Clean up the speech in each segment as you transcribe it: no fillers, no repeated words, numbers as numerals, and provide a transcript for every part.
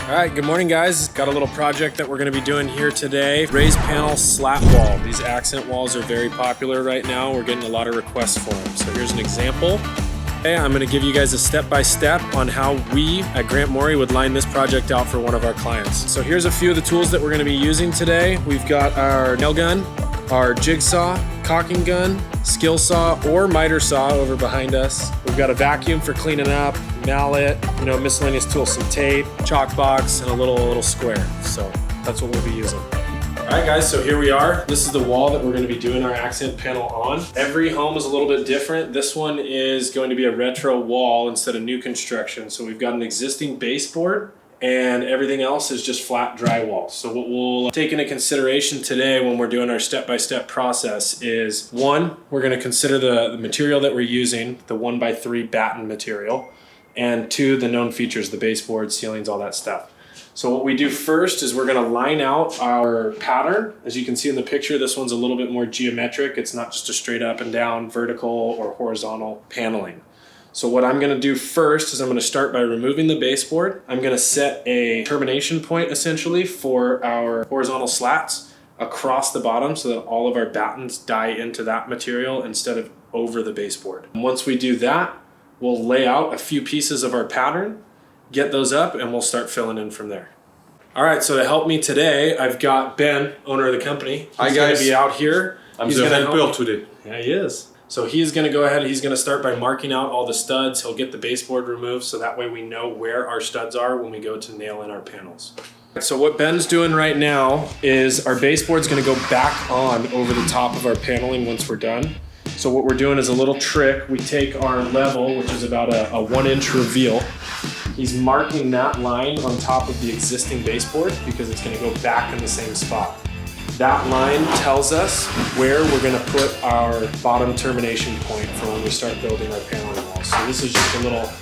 All right, good morning guys. Got a little project that we're gonna be doing here today. Raised panel slat wall. These accent walls are very popular right now. We're getting a lot of requests for them. So here's an example. Okay, I'm gonna give you guys a step-by-step on how we at Grant Morey would line this project out for one of our clients. So here's a few of the tools that we're gonna be using today. We've got our nail gun, our jigsaw, caulking gun, skill saw or miter saw over behind us. We've got a vacuum for cleaning up, mallet, miscellaneous tools, some tape, chalk box, and a little square. So that's what we'll be using. All right guys, so here we are. This is the wall that we're gonna be doing our accent panel on. Every home is a little bit different. This one is going to be a retro wall instead of new construction. So we've got an existing baseboard and everything else is just flat drywall. So what we'll take into consideration today when we're doing our step-by-step process is, one, we're gonna consider the material that we're using, the 1x3 batten material, and two, the known features, the baseboard, ceilings, all that stuff. So what we do first is we're gonna line out our pattern. As you can see in the picture, this one's a little bit more geometric. It's not just a straight up and down vertical or horizontal paneling. So what I'm gonna do first is I'm gonna start by removing the baseboard. I'm gonna set a termination point essentially for our horizontal slats across the bottom so that all of our battens die into that material instead of over the baseboard. And once we do that, we'll lay out a few pieces of our pattern, get those up, and we'll start filling in from there. All right, so to help me today, I've got Ben, owner of the company. Hi guys. He's gonna be out here. I'm the helper today. Yeah, he is. So he's gonna go ahead, he's gonna start by marking out all the studs. He'll get the baseboard removed so that way we know where our studs are when we go to nail in our panels. So what Ben's doing right now is our baseboard's gonna go back on over the top of our paneling once we're done. So what we're doing is a little trick. We take our level, which is about a 1-inch reveal. He's marking that line on top of the existing baseboard because it's gonna go back in the same spot. That line tells us where we're gonna put our bottom termination point for when we start building our paneling walls. So this is just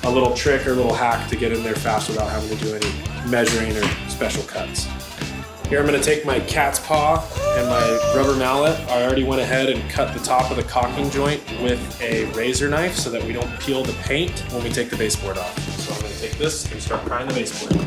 a little trick or a little hack to get in there fast without having to do any measuring or special cuts. Here I'm gonna take my cat's paw and my rubber mallet. I already went ahead and cut the top of the caulking joint with a razor knife so that we don't peel the paint when we take the baseboard off. So I'm gonna take this and start prying the baseboard.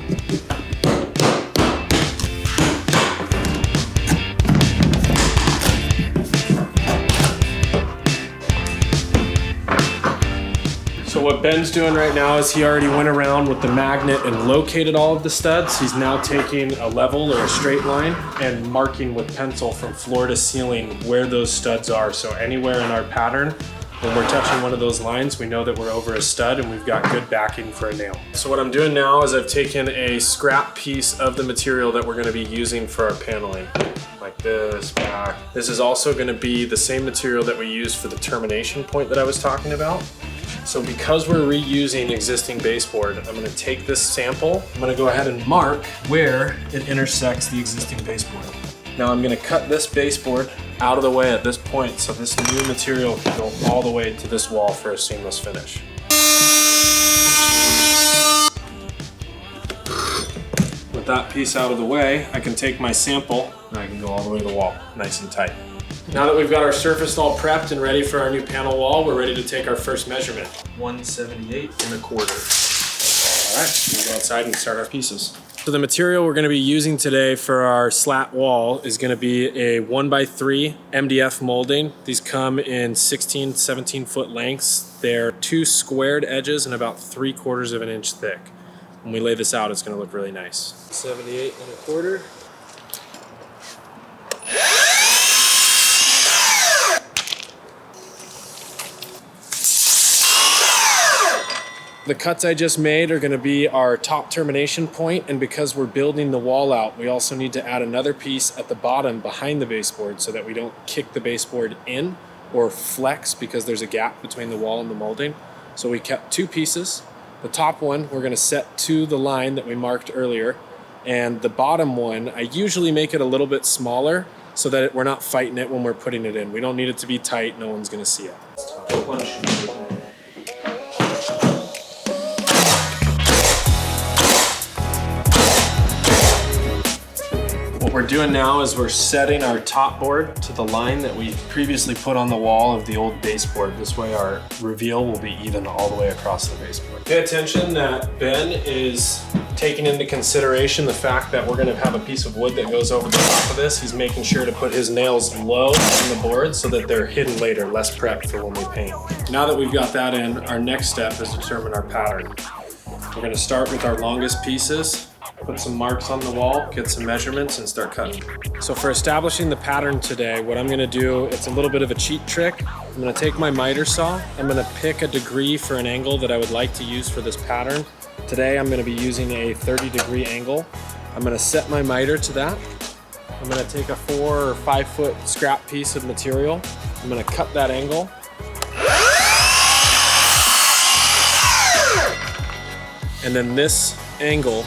So what Ben's doing right now is he already went around with the magnet and located all of the studs. He's now taking a level or a straight line and marking with pencil from floor to ceiling where those studs are. So anywhere in our pattern, when we're touching one of those lines, we know that we're over a stud and we've got good backing for a nail. So what I'm doing now is I've taken a scrap piece of the material that we're gonna be using for our paneling. Like this, back. This is also gonna be the same material that we used for the termination point that I was talking about. So because we're reusing existing baseboard, I'm gonna take this sample, I'm gonna go ahead and mark where it intersects the existing baseboard. Now I'm gonna cut this baseboard out of the way at this point so this new material can go all the way to this wall for a seamless finish. With that piece out of the way, I can take my sample and I can go all the way to the wall, nice and tight. Now that we've got our surface all prepped and ready for our new panel wall, we're ready to take our first measurement. 178 1/4. All right, we'll go outside and start our pieces. So the material we're gonna be using today for our slat wall is gonna be a 1x3 MDF molding. These come in 16, 17 foot lengths. They're 2 squared edges and about 3/4 of an inch thick. When we lay this out, it's gonna look really nice. 78 1/4. The cuts I just made are gonna be our top termination point, and because we're building the wall out, we also need to add another piece at the bottom behind the baseboard so that we don't kick the baseboard in or flex because there's a gap between the wall and the molding. So we kept 2 pieces. The top one we're gonna set to the line that we marked earlier, and the bottom one, I usually make it a little bit smaller so that we're not fighting it when we're putting it in. We don't need it to be tight, no one's gonna see it. What we're doing now is we're setting our top board to the line that we previously put on the wall of the old baseboard. This way our reveal will be even all the way across the baseboard. Pay attention that Ben is taking into consideration the fact that we're gonna have a piece of wood that goes over the top of this, he's making sure to put his nails low on the board so that they're hidden later, less prep for when we paint. Now that we've got that in, our next step is to determine our pattern. We're gonna start with our longest pieces, put some marks on the wall, get some measurements, and start cutting. So for establishing the pattern today, what I'm gonna do, it's a little bit of a cheat trick. I'm gonna take my miter saw, I'm gonna pick a degree for an angle that I would like to use for this pattern. Today I'm gonna be using a 30-degree angle. I'm gonna set my miter to that. I'm gonna take a 4 or 5 foot scrap piece of material. I'm gonna cut that angle. And then this angle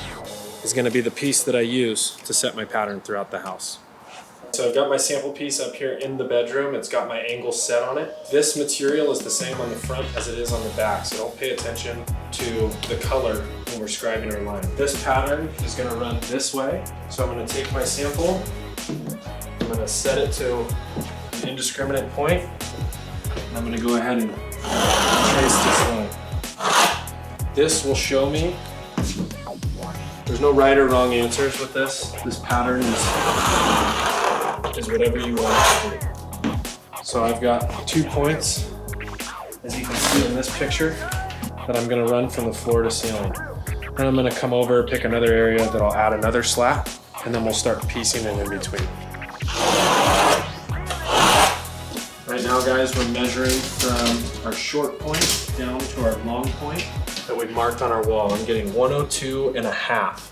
is gonna be the piece that I use to set my pattern throughout the house. So I've got my sample piece up here in the bedroom. It's got my angle set on it. This material is the same on the front as it is on the back, so don't pay attention to the color when we're scribing our line. This pattern is gonna run this way. So I'm gonna take my sample, I'm gonna set it to an indiscriminate point, and I'm gonna go ahead and trace this line. This will show me, there's no right or wrong answers with this. This pattern is whatever you want it to be. So I've got 2 points, as you can see in this picture, that I'm gonna run from the floor to ceiling. Then I'm gonna come over, pick another area that I'll add another slat, and then we'll start piecing it in between. Right now, guys, we're measuring from our short point down to our long point that we've marked on our wall. I'm getting 102.5.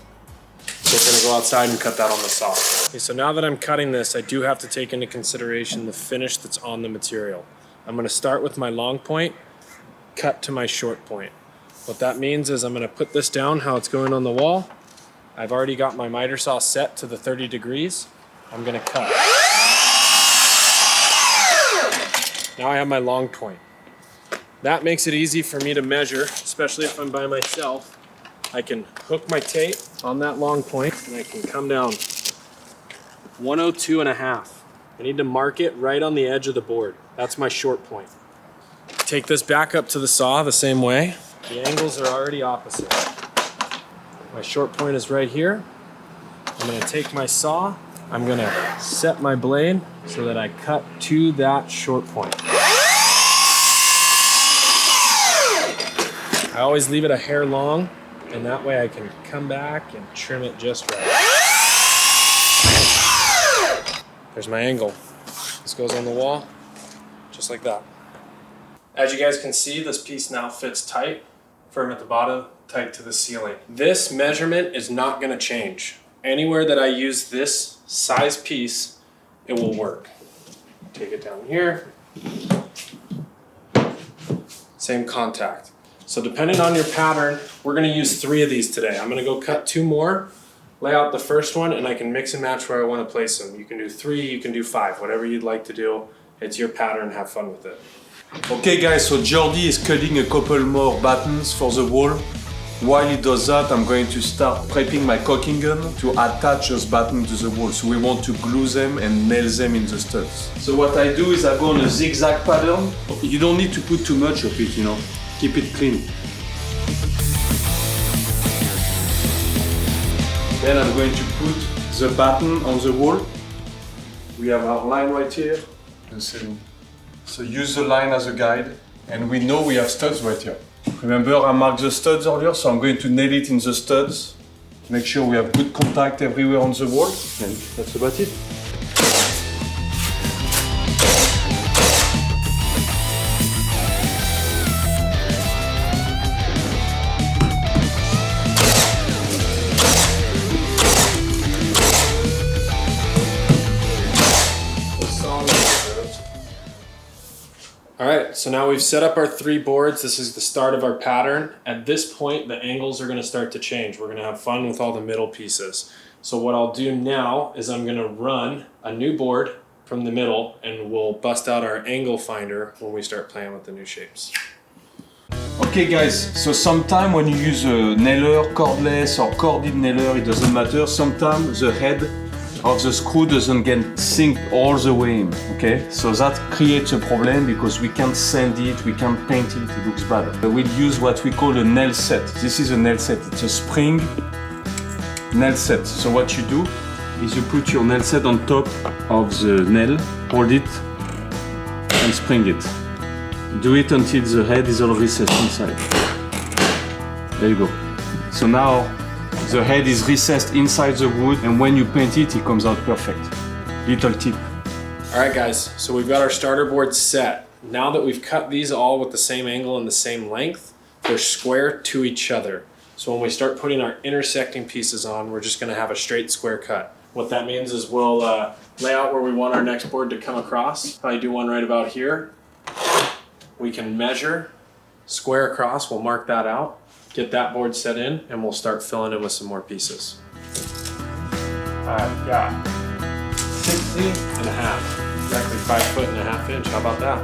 So we're gonna go outside and cut that on the saw. Okay, so now that I'm cutting this, I do have to take into consideration the finish that's on the material. I'm gonna start with my long point, cut to my short point. What that means is I'm gonna put this down how it's going on the wall. I've already got my miter saw set to the 30 degrees. I'm gonna cut. Now I have my long point. That makes it easy for me to measure, especially if I'm by myself. I can hook my tape on that long point and I can come down 102.5. I need to mark it right on the edge of the board. That's my short point. Take this back up to the saw the same way. The angles are already opposite. My short point is right here. I'm gonna take my saw, I'm gonna set my blade so that I cut to that short point. I always leave it a hair long, and that way I can come back and trim it just right. There's my angle. This goes on the wall, just like that. As you guys can see, this piece now fits tight, firm at the bottom, tight to the ceiling. This measurement is not gonna change. Anywhere that I use this size piece, it will work. Take it down here. Same contact. So depending on your pattern, we're gonna use 3 of these today. I'm gonna go cut 2 more, lay out the first one, and I can mix and match where I wanna place them. You can do 3, you can do 5, whatever you'd like to do. It's your pattern, have fun with it. Okay guys, so Jordi is cutting a couple more buttons for the wall. While he does that, I'm going to start prepping my caulking gun to attach those buttons to the wall. So we want to glue them and nail them in the studs. So what I do is I go on a zigzag pattern. You don't need to put too much of it, you know. Keep it clean. Then I'm going to put the button on the wall. We have our line right here. So use the line as a guide. And we know we have studs right here. Remember, I marked the studs earlier, so I'm going to nail it in the studs. Make sure we have good contact everywhere on the wall. And that's about it. All right, so now we've set up our 3 boards. This is the start of our pattern. At this point, the angles are gonna start to change. We're gonna have fun with all the middle pieces. So what I'll do now is I'm gonna run a new board from the middle and we'll bust out our angle finder when we start playing with the new shapes. Okay guys, so sometimes when you use a nailer, cordless or corded nailer, it doesn't matter. Sometimes the head of the screw doesn't get synced all the way in, okay? So that creates a problem because we can't sand it, we can't paint it, it looks bad. We'll use what we call a nail set. This is a nail set. It's a spring nail set. So what you do is you put your nail set on top of the nail, hold it, and spring it. Do it until the head is all recessed inside. There you go. So now the head is recessed inside the wood, and when you paint it, it comes out perfect. Little tip. All right, guys, so we've got our starter board set. Now that we've cut these all with the same angle and the same length, they're square to each other. So when we start putting our intersecting pieces on, we're just gonna have a straight square cut. What that means is we'll lay out where we want our next board to come across. Probably do one right about here. We can measure, square across, we'll mark that out, get that board set in, and we'll start filling in with some more pieces. I've got 60.5, exactly 5.5 feet. How about that?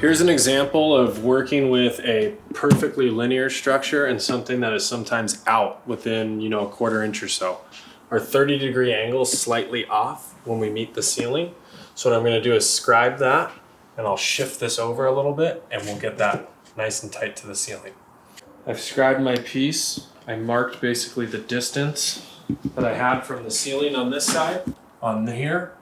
Here's an example of working with a perfectly linear structure and something that is sometimes out within, a quarter inch or so. Our 30-degree angle is slightly off when we meet the ceiling. So what I'm gonna do is scribe that, and I'll shift this over a little bit, and we'll get that nice and tight to the ceiling. I've scribed my piece. I marked basically the distance that I had from the ceiling on this side, on here.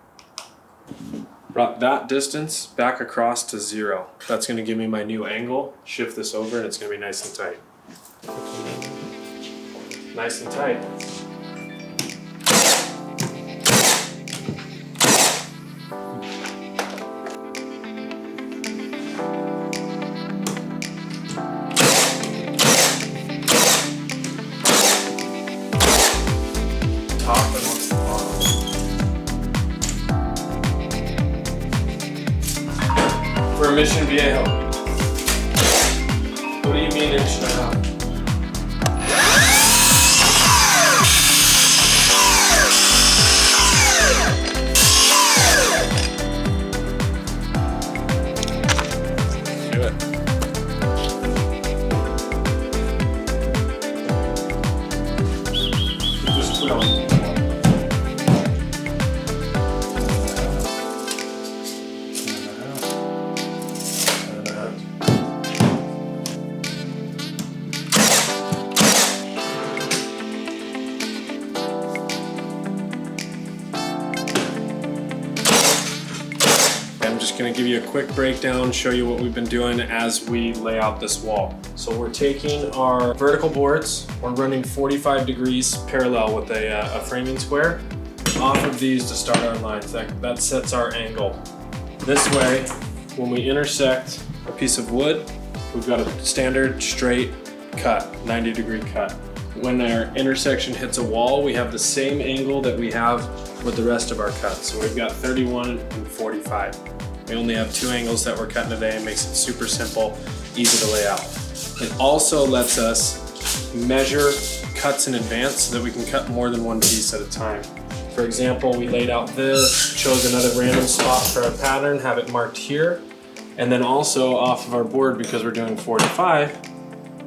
Brought that distance back across to 0. That's gonna give me my new angle. Shift this over and it's gonna be nice and tight. Nice and tight. Top and what's the bottom? For Mission Viejo. What do you mean inch and a half? Do it. Just put on. I'm just going to give you a quick breakdown, show you what we've been doing as we lay out this wall. So we're taking our vertical boards, we're running 45 degrees parallel with a framing square off of these to start our lines. That sets our angle. This way, when we intersect a piece of wood, we've got a standard straight cut, 90-degree cut. When our intersection hits a wall, we have the same angle that we have with the rest of our cuts. So we've got 31 and 45. We only have 2 angles that we're cutting today and makes it super simple, easy to lay out. It also lets us measure cuts in advance so that we can cut more than one piece at a time. For example, we laid out this, chose another random spot for our pattern, have it marked here, and then also off of our board, because we're doing 45,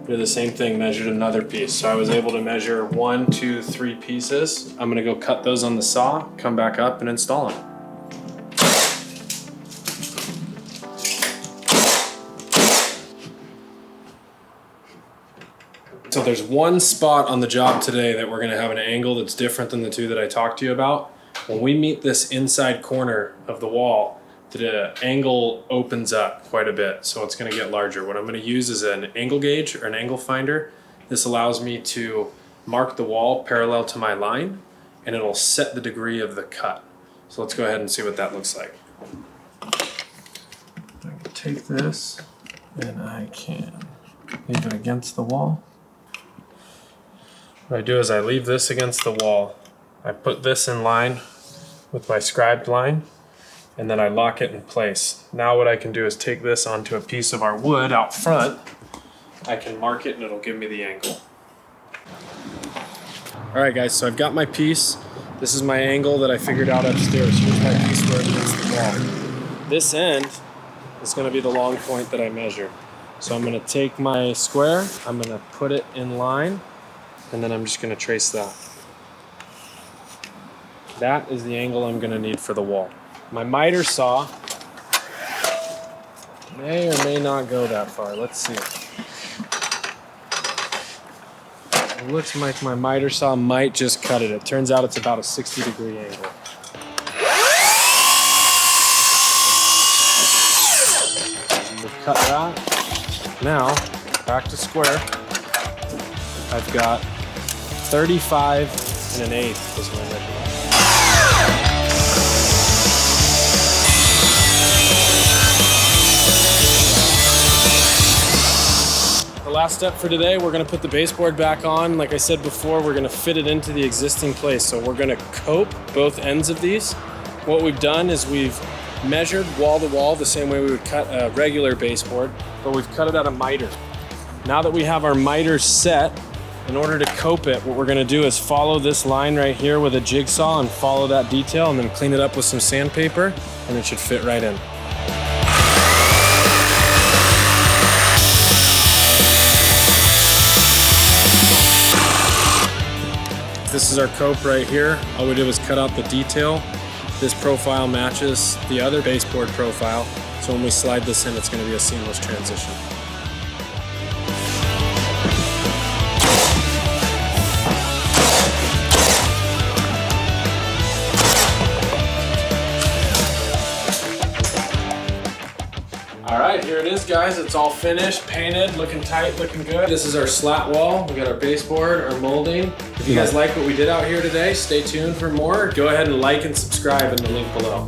do the same thing, measured another piece. So I was able to measure 1, 2, 3 pieces. I'm gonna go cut those on the saw, come back up and install them. So there's one spot on the job today that we're gonna have an angle that's different than the 2 that I talked to you about. When we meet this inside corner of the wall, the angle opens up quite a bit, so it's gonna get larger. What I'm gonna use is an angle gauge or an angle finder. This allows me to mark the wall parallel to my line, and it'll set the degree of the cut. So let's go ahead and see what that looks like. I can take this and I can leave it against the wall. What I do is I leave this against the wall. I put this in line with my scribed line, and then I lock it in place. Now what I can do is take this onto a piece of our wood out front. I can mark it and it'll give me the angle. All right guys, so I've got my piece. This is my angle that I figured out upstairs. Here's my piece where it hits the wall. This end is gonna be the long point that I measure. So I'm gonna take my square, I'm gonna put it in line, and then I'm just gonna trace that. That is the angle I'm gonna need for the wall. My miter saw may or may not go that far. Let's see. It looks like my miter saw might just cut it. It turns out it's about a 60-degree angle. We've cut that. Now, back to square. I've got 35 1/8 is my measurement. The last step for today, we're gonna put the baseboard back on. Like I said before, we're gonna fit it into the existing place. So we're gonna cope both ends of these. What we've done is we've measured wall to wall the same way we would cut a regular baseboard, but we've cut it at a miter. Now that we have our miter set, in order to cope it, what we're gonna do is follow this line right here with a jigsaw and follow that detail and then clean it up with some sandpaper and it should fit right in. This is our cope right here. All we did was cut out the detail. This profile matches the other baseboard profile. So when we slide this in, it's gonna be a seamless transition. All right, here it is, guys. It's all finished, painted, looking tight, looking good. This is our slat wall. We got our baseboard, our molding. If you guys like what we did out here today, stay tuned for more. Go ahead and like and subscribe in the link below.